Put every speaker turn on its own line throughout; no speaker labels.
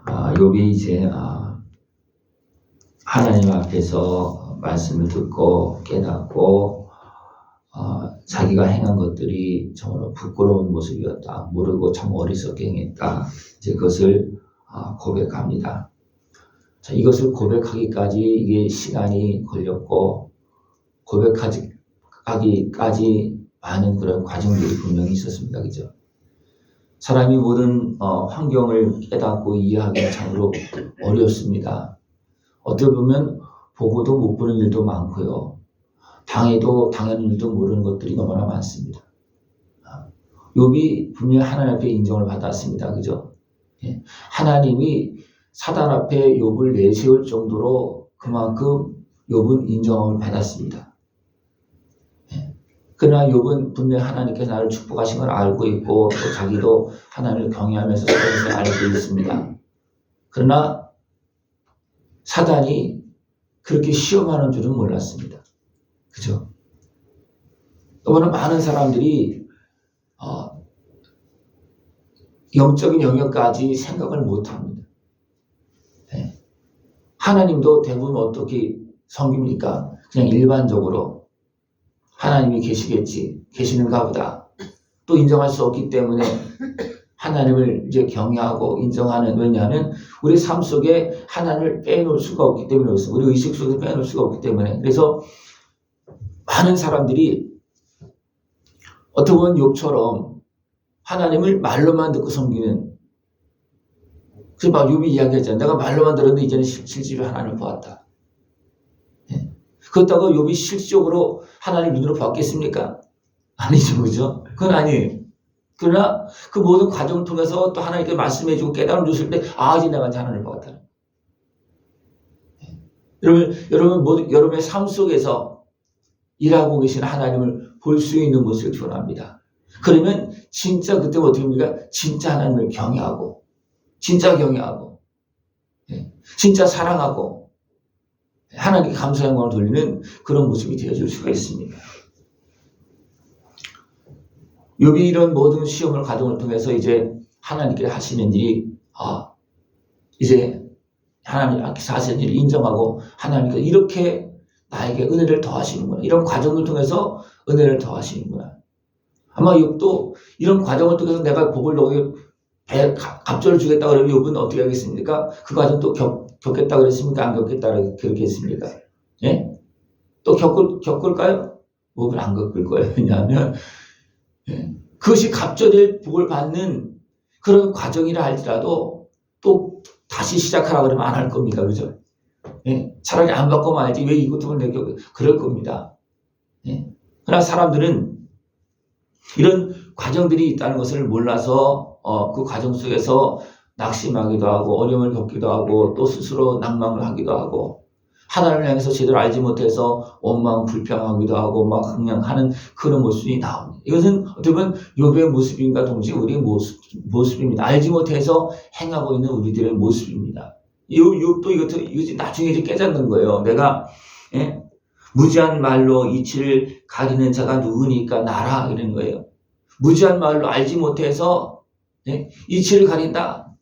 욥이 이제 하나님 앞에서 말씀을 듣고 깨닫고 자기가 행한 것들이 정말 부끄러운 모습이었다. 모르고 참 어리석게 행했다. 이제 그것을 고백합니다. 자, 이것을 고백하기까지 이게 시간이 걸렸고 고백하기까지 많은 그런 과정들이 분명히 있었습니다. 그죠? 사람이 모든 환경을 깨닫고 이해하기가 참으로 어렵습니다. 어떻게 보면 보고도 못 보는 일도 많고요. 당해도 당하는 일도 모르는 것들이 너무나 많습니다. 욥이 분명히 하나님 앞에 인정을 받았습니다. 그죠? 예. 하나님이 사단 앞에 욥을 내세울 정도로 그만큼 욥은 인정을 받았습니다. 예. 그러나 욥은 분명히 하나님께서 나를 축복하신 걸 알고 있고 또 자기도 하나님을 경외하면서 살면서 알고 있습니다. 그러나 사단이 그렇게 시험하는 줄은 몰랐습니다. 그죠? 너무나 많은 사람들이 영적인 영역까지 생각을 못합니다. 네. 하나님도 대부분 어떻게 섬깁니까? 그냥 일반적으로 하나님이 계시는가 보다. 또 인정할 수 없기 때문에 하나님을 이제 경외하고 인정하는, 왜냐하면 우리 삶 속에 하나님을 빼놓을 수가 없기 때문에 그렇습니다. 우리 의식 속에서 빼놓을 수가 없기 때문에. 그래서 많은 사람들이 어떻게 보면 욥처럼 하나님을 말로만 듣고 섬기는, 그래서 막 욥이 이야기했잖아요. 내가 말로만 들었는데 이제는 실질적으로 하나님을 보았다. 예. 그렇다고 욥이 실질적으로 하나님 눈으로 봤겠습니까? 아니죠, 그죠? 그건 아니에요. 그러나 그 모든 과정을 통해서 또 하나님께 말씀해주고 깨달음 주실 때, 이제 내가 하나님을 보았다. 예. 여러분의 삶 속에서 일하고 계신 하나님을 볼 수 있는 모습을 표현합니다. 그러면 진짜 그때 어떻게 합니까? 진짜 하나님을 경외하고, 진짜 경외하고, 진짜 사랑하고, 하나님께 감사 영광을 돌리는 그런 모습이 되어줄 수가 있습니다. 욥이 이런 모든 시험을 과정을 통해서 이제 하나님께 하시는 일이, 이제 하나님 앞에서 하시는 일을 인정하고, 하나님께서 이렇게 나에게 은혜를 더하시는구나. 이런 과정을 통해서 은혜를 더하시는구나. 아마 욥도 이런 과정을 통해서 내가 복을 너에게 갑절을 주겠다 그러면 욥은 어떻게 하겠습니까? 그 과정 또 겪겠다 그랬습니까? 안 겪겠다 그렇게 했습니까? 예? 또 겪을까요? 욥은 안 겪을 거예요. 왜냐하면 그것이 갑절의 복을 받는 그런 과정이라 할지라도 또 다시 시작하라 그러면 안 할 겁니다. 그죠? 예? 차라리 안 받고 말지 왜 이것도 내가 그럴 겁니다. 예? 그러나 사람들은 이런 과정들이 있다는 것을 몰라서 그 과정 속에서 낙심하기도 하고 어려움을 겪기도 하고 또 스스로 낭망을 하기도 하고 하나님을 향해서 제대로 알지 못해서 원망 불평하기도 하고 막 그냥 하는 그런 모습이 나옵니다. 이것은 어떻게 보면 욥의 모습인가 동시에 우리의 모습입니다. 알지 못해서 행하고 있는 우리들의 모습입니다. 욥도 이것이 나중에 이제 깨닫는 거예요. 내가 무지한 말로 이치를 가리는 자가 누구니까 나라 이런 거예요. 무지한 말로 알지 못해서 이치를 가린다.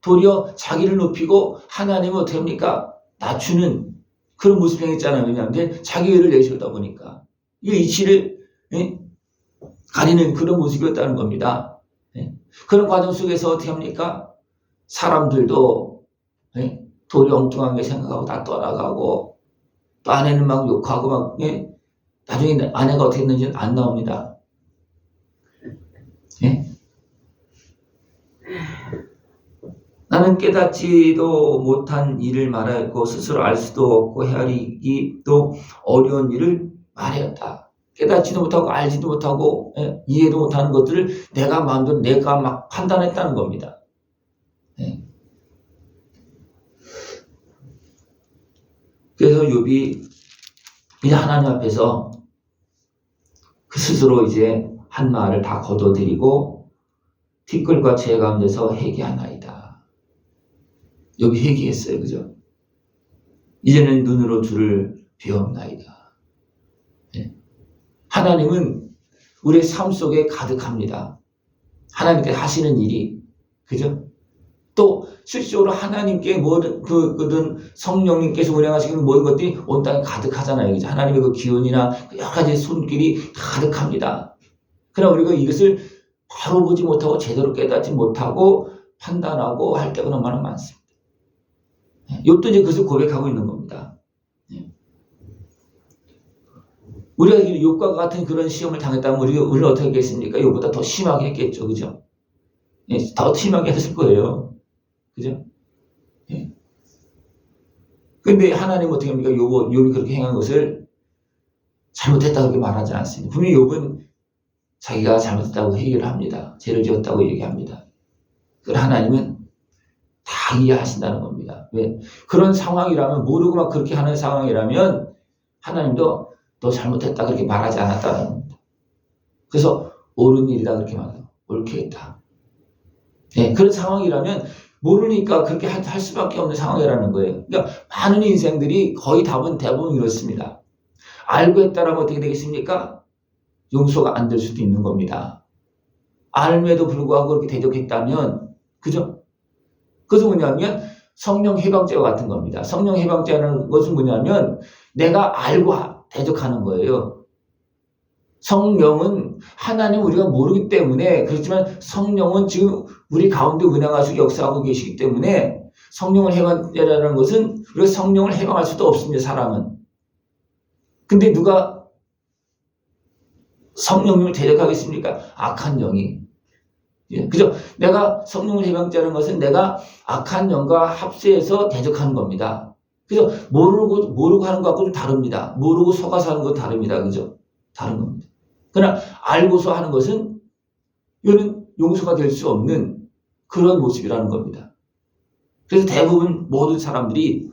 도리어 자기를 높이고 하나님은 어떻게 합니까? 낮추는 그런 모습이 있잖아요. 왜냐하면 자기 의를 내세우다 보니까 이 이치를 가리는 그런 모습이었다는 겁니다. 그런 과정 속에서 어떻게 합니까? 사람들도 도리어 엉뚱하게 생각하고 다 떠나가고 또 아내는 막 욕하고 막 나중에 아내가 어떻게 했는지는 안 나옵니다. 나는 깨닫지도 못한 일을 말하였고 스스로 알 수도 없고 헤아리기도 어려운 일을 말하였다. 깨닫지도 못하고 알지도 못하고 이해도 못하는 것들을 내가 마음대로 내가 막 판단했다는 겁니다. 그래서 욥이 이제 하나님 앞에서 그 스스로 이제 한 말을 다 거둬들이고 티끌과 죄 가운데서 회개하나이다. 욥이 회개했어요. 그죠? 이제는 눈으로 주를 배옵나이다. 하나님은 우리의 삶 속에 가득합니다. 하나님께 하시는 일이, 그죠? 또 실질적으로 하나님께 모든 그런 성령님께서 운행하시는 모든 것들이 온 땅에 가득하잖아요. 하나님의 그 기운이나 여러 가지 손길이 가득합니다. 그러나 우리가 이것을 바로 보지 못하고 제대로 깨닫지 못하고 판단하고 할 때가 너무나 많습니다. 욥도 이제 그것을 고백하고 있는 겁니다. 우리가 욥과 같은 그런 시험을 당했다면 우리는 어떻게 했겠습니까? 욥보다 더 심하게 했겠죠. 그죠? 더 심하게 했을 거예요. 그죠? 근데 하나님은 어떻게 합니까? 욥이 그렇게 행한 것을 잘못했다고 그렇게 말하지 않습니다. 분명히 욥은 자기가 잘못했다고 얘기를 합니다. 죄를 지었다고 얘기합니다. 그러나 하나님은 다 이해하신다는 겁니다. 왜? 그런 상황이라면, 모르고 막 그렇게 하는 상황이라면 하나님도 너 잘못했다 그렇게 말하지 않았다는 겁니다. 그래서 옳은 일이다 그렇게 말해요. 옳게 했다. 그런 상황이라면 모르니까 그렇게 할 수밖에 없는 상황이라는 거예요. 그러니까 많은 인생들이 거의 대부분 이렇습니다. 알고 했다라면 어떻게 되겠습니까? 용서가 안 될 수도 있는 겁니다. 알매도 불구하고 그렇게 대적했다면, 그죠? 그것은 뭐냐면 성령 해방죄와 같은 겁니다. 성령 해방죄라는 것은 뭐냐면 내가 알고 대적하는 거예요. 성령은 하나님 우리가 모르기 때문에, 그렇지만 성령은 지금 우리 가운데 운행하시고 역사하고 계시기 때문에 성령을 해방죄라는 것은 우리가 성령을 해방할 수도 없습니다. 사람은. 근데 누가 성령님을 대적하겠습니까? 악한 영이. 그죠? 내가 성령을 해방죄라는 것은 내가 악한 영과 합세해서 대적하는 겁니다. 그죠? 모르고 하는 것하고 좀 다릅니다. 모르고 속아서 하는 건 다릅니다. 그죠? 다른 겁니다. 그러나 알고서 하는 것은 이거는 용서가 될 수 없는 그런 모습이라는 겁니다. 그래서 대부분 모든 사람들이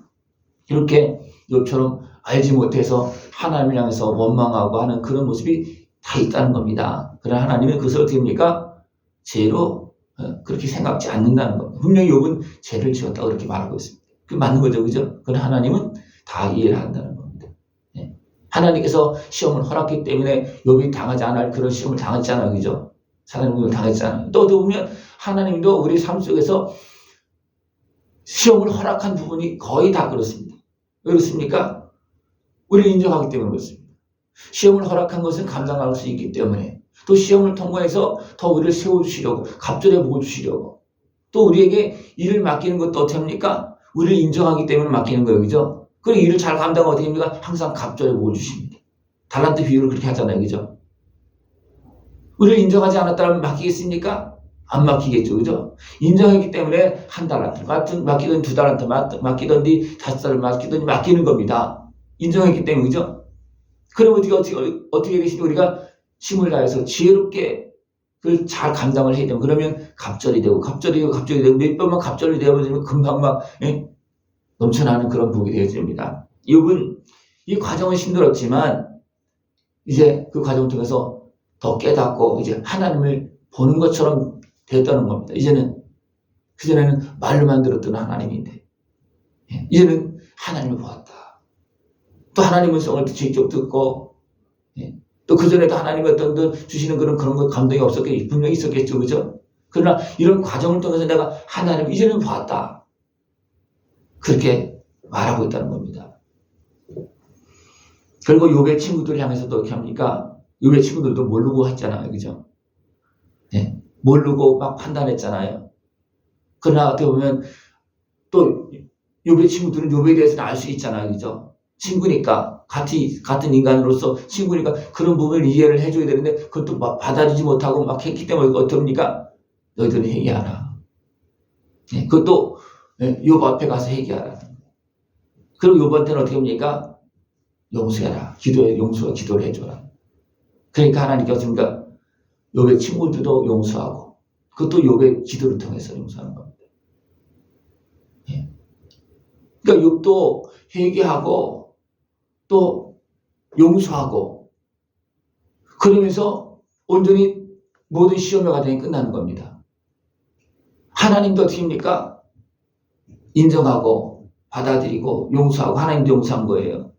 이렇게 욥처럼 알지 못해서 하나님을 향해서 원망하고 하는 그런 모습이 다 있다는 겁니다. 그러나 하나님은 그것을 어떻게 합니까? 죄로 그렇게 생각지 않는다는 겁니다. 분명히 욥은 죄를 지었다고 그렇게 말하고 있습니다. 그게 맞는 거죠. 그죠? 그러나 하나님은 다 이해를 한다는 겁니다. 하나님께서 시험을 허락했기 때문에 욥이 당하지 않을 그런 시험을 당했잖아요. 그죠? 하나님을 당했잖아요. 또 보면 하나님도 우리 삶 속에서 시험을 허락한 부분이 거의 다 그렇습니다. 왜 그렇습니까? 우리를 인정하기 때문에 그렇습니다. 시험을 허락한 것은 감당할 수 있기 때문에, 또 시험을 통과해서 더 우리를 세워주시려고, 갑절에 보여주시려고, 또 우리에게 일을 맡기는 것도 어떻게 합니까? 우리를 인정하기 때문에 맡기는 거예요. 그죠? 그리고 일을 잘 감당하면 어떻게 합니까? 항상 갑절에 보여주십니다. 달란트 비율을 그렇게 하잖아요. 그죠? 우리를 인정하지 않았다면 맡기겠습니까? 안 맡기겠죠. 그죠? 인정했기 때문에 한 달란트 맡기든 두 달란트 맡기든지 5달을 맡기든지 맡기는 겁니다. 인정했기 때문에. 그죠? 그럼 어떻게 되시죠? 우리가 힘을 다해서 지혜롭게 그걸 잘 감당을 해야 되면, 그러면 갑절이 되고 몇 번만 갑절이 되어버리면 금방 막 넘쳐나는 그런 복이 되어집니다. 욥은 이 과정은 힘들었지만 이제 그 과정을 통해서 더 깨닫고 이제 하나님을 보는 것처럼 되었다는 겁니다. 그전에는 말로만 들었던 하나님인데 이제는 하나님을 보았다. 또 하나님의 음성을 직접 듣고, 또 그전에도 하나님이 어떤 주시는 그런 것 감동이 분명히 있었겠죠. 그죠? 그러나 이런 과정을 통해서 내가 하나님을 이제는 보았다. 그렇게 말하고 있다는 겁니다. 그리고 욥의 친구들 향해서도 어떻게 합니까? 욥의 친구들도 모르고 했잖아요. 그죠? 모르고 막 판단했잖아요. 그러나 어떻게 보면 또 욥의 친구들은 욥에 대해서는 알 수 있잖아요. 그죠? 친구니까, 같은 인간으로서 친구니까 그런 부분을 이해를 해줘야 되는데 그것도 받아들이지 못하고 막 했기 때문에 어떻게 합니까? 너희들은 회개하라. 그것도 욥 앞에 가서 회개하라. 그리고 욥한테는 어떻게 합니까? 용서해라. 기도를 해줘라. 그러니까 하나님께 어떻습니까? 욥의 친구들도 용서하고, 그것도 욥의 기도를 통해서 용서하는 겁니다. 그러니까 욥도 회개하고 또 용서하고, 그러면서 온전히 모든 시험의 과정이 끝나는 겁니다. 하나님도 어떻게 합니까? 인정하고 받아들이고 용서하고, 하나님도 용서한 거예요.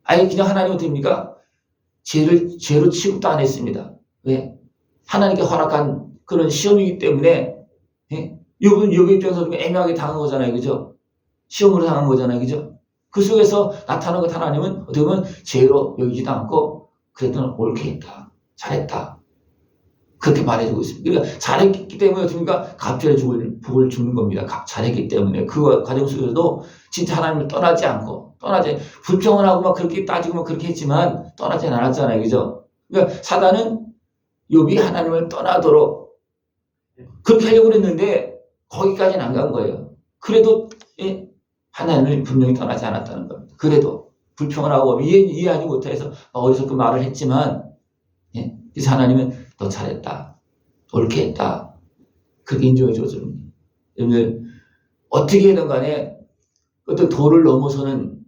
아예 그냥 하나님은 어떻게 합니까? 죄로 취급도 안 했습니다. 왜? 하나님께 허락한 그런 시험이기 때문에 욥은 욥의 입장에서 좀 애매하게 당한 거잖아요. 그죠? 시험으로 당한 거잖아요. 그죠? 그 속에서 나타나는 것 하나님은 어떻게 보면 죄로 여기지도 않고 그래도 옳게 했다. 잘했다. 그렇게 말해주고 있습니다. 그러니까 잘했기 때문에 어떻습니까? 갑절에 복을 주는 겁니다. 잘했기 때문에. 그 과정 속에서도 진짜 하나님을 떠나지 않고, 불평을 하고 막 그렇게 따지고 막 그렇게 했지만 떠나지 않았잖아요. 그죠? 그러니까 사단은 욥이 하나님을 떠나도록 그렇게 하려고 그랬는데 거기까지는 안 간 거예요. 그래도 예, 하나님을 분명히 떠나지 않았다는 겁니다. 그래도 불평을 하고 이해하지 못해서 어디서 그 말을 했지만 예, 그래서 하나님은 너 잘했다. 옳게 했다. 그렇게 인정해 줬습니다. 여러분들 어떻게든 간에 어떤 도를 넘어서는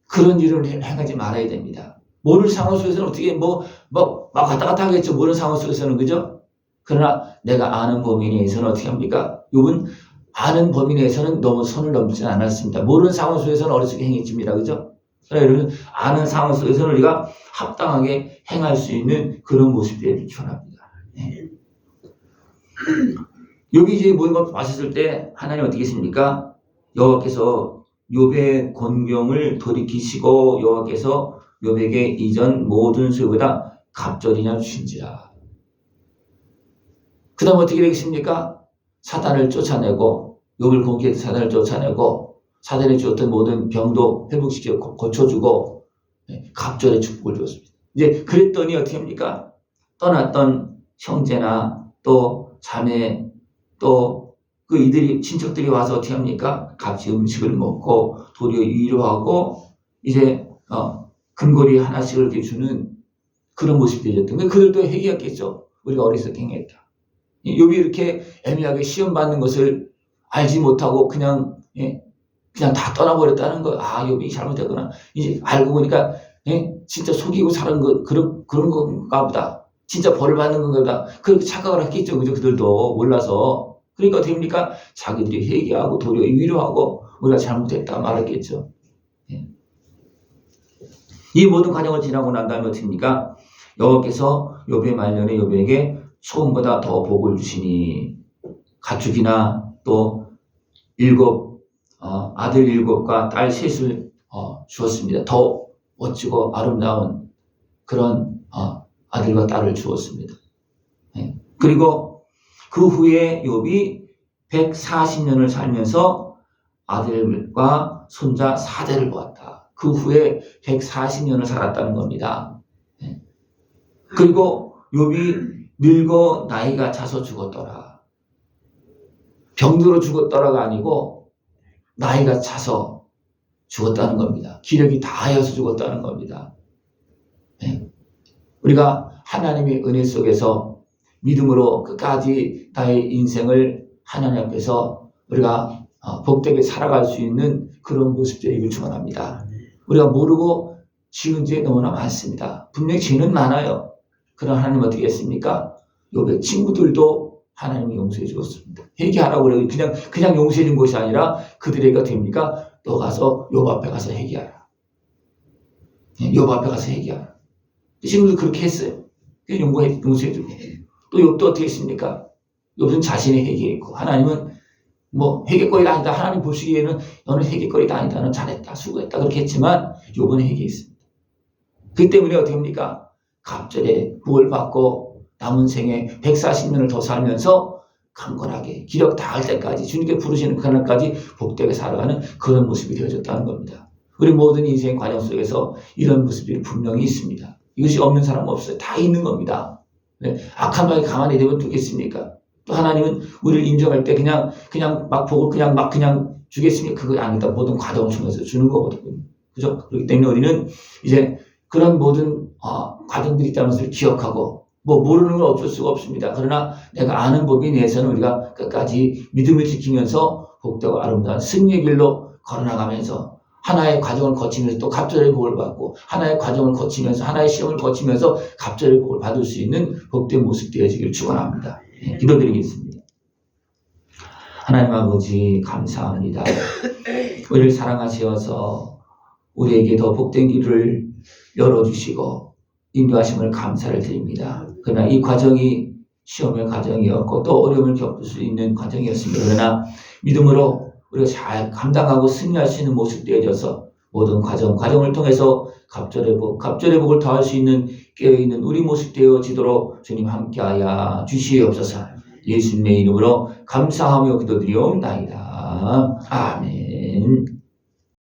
그런 일을 행하지 말아야 됩니다. 모르는 상황 속에서는 어떻게 막 왔다 갔다 하겠죠. 모르는 상황 속에서는 그죠? 그러나 내가 아는 범위 내에서는 어떻게 합니까? 욥은 아는 범위 내에서는 너무 선을 넘지 않았습니다. 모르는 상황 속에서는 어리석게 행했습니다. 그죠? 그러나 여러분 아는 상황 속에서는 우리가 합당하게 행할 수 있는 그런 모습들을 추천합니다. 네. 욥이 이제 모든 걸 마셨을 때 하나님 어떻게 했습니까? 여호와께서 욥의 곤경을 돌이키시고 여호와께서 욥에게 이전 모든 소유보다 갑절이나 주신지라. 그 다음 어떻게 되겠습니까? 사단을 쫓아내고 욥을 공격해서 사단을 쫓아내고 사단이 주었던 모든 병도 회복시켜 고쳐주고 갑절의 축복을 주었습니다. 이제 그랬더니 어떻게 합니까? 떠났던 형제나 또 자매 또 그 이들이 친척들이 와서 어떻게 합니까? 같이 음식을 먹고 도리어 위로하고 이제 금고리 하나씩을 이렇게 주는 그런 모습이 되었던 거예요. 그들도 회개했겠죠. 우리가 어리석게 행했다. 욥이 이렇게 애매하게 시험 받는 것을 알지 못하고 그냥 다 떠나버렸다는 거. 아, 욥이 잘못했구나. 이제 알고 보니까 진짜 속이고 사는 거 그런 건가 보다. 진짜 벌을 받는 건가 보다. 그렇게 착각을 했겠죠. 그죠? 그들도 몰라서. 그러니까 어떻게 됩니까? 자기들이 회개하고 도리어 위로하고 우리가 잘못했다 말했겠죠. 이 모든 과정을 지나고 난 다음에 어떻게 됩니까? 여호와께서 욥의 말년에 욥에게 소금보다 더 복을 주시니 가축이나 또 아들 7과 딸 3을 주었습니다. 더 멋지고 아름다운 그런 아들과 딸을 주었습니다. 그리고 그 후에 욥이 140년을 살면서 아들과 손자 4대를 보았다. 그 후에 140년을 살았다는 겁니다. 그리고 욥이 늙어 나이가 차서 죽었더라. 병들어 죽었더라가 아니고 나이가 차서 죽었다는 겁니다. 기력이 다하여서 죽었다는 겁니다. 우리가 하나님의 은혜 속에서 믿음으로 끝까지 나의 인생을 하나님 앞에서 우리가 복되게 살아갈 수 있는 그런 모습들을 축원합니다. 우리가 모르고 지은 죄 너무나 많습니다. 분명히 죄는 많아요. 그러나 하나님 어떻게 했습니까? 욥의 친구들도 하나님이 용서해 주었습니다. 회개하라고 그래요. 그냥 용서해 준 것이 아니라 그들에게 됩니까? 너 가서 욥 앞에 가서 회개하라. 욥 앞에 가서 회개하라. 친구들 그렇게 했어요. 용서해 주고. 또 욥도 어떻게 했습니까? 욥은 자신이 회개했고 하나님은 회개거리가 아니다. 하나님 보시기에는 너는 회개거리가 아니다. 너는 잘했다. 수고했다. 그렇게 했지만 욥은 회개했습니다. 그 때문에 어떻게 합니까? 갑절에 복을 받고 남은 생에 140년을 더 살면서 강건하게 기력 다할 때까지 주님께 부르시는 그날까지 복되게 살아가는 그런 모습이 되어졌다는 겁니다. 우리 모든 인생 과정 속에서 이런 모습이 분명히 있습니다. 이것이 없는 사람은 없어요. 다 있는 겁니다. 악한 마음이 가만히 되면 두겠습니까? 또 하나님은 우리를 인정할 때 그냥 막 보고 그냥 주겠습니까? 그거 아니다. 모든 과정을 통해서 주는 거거든요. 그죠? 그렇기 때문에 우리는 이제 그런 모든 과정들이 있다는 것을 기억하고 모르는 건 어쩔 수가 없습니다. 그러나 내가 아는 법에 대해서는 우리가 끝까지 믿음을 지키면서 복되고 아름다운 승리의 길로 걸어나가면서 하나의 과정을 거치면서 또 갑절의 복을 받고 하나의 과정을 거치면서 하나의 시험을 거치면서 갑절의 복을 받을 수 있는 복된 모습 되어지기를 축원합니다. 기도드리겠습니다. 하나님 아버지 감사합니다. 우리를 사랑하셔서 우리에게 더 복된 길을 열어주시고 인도하심을 감사를 드립니다. 그러나 이 과정이 시험의 과정이었고 또 어려움을 겪을 수 있는 과정이었습니다. 그러나 믿음으로 우리가 잘 감당하고 승리할 수 있는 모습 되어져서 모든 과정을 통해서 갑절의 복을 더할 수 있는 깨어있는 우리 모습 되어지도록 주님 함께하여 주시옵소서. 예수님의 이름으로 감사하며 기도드리옵나이다. 아멘.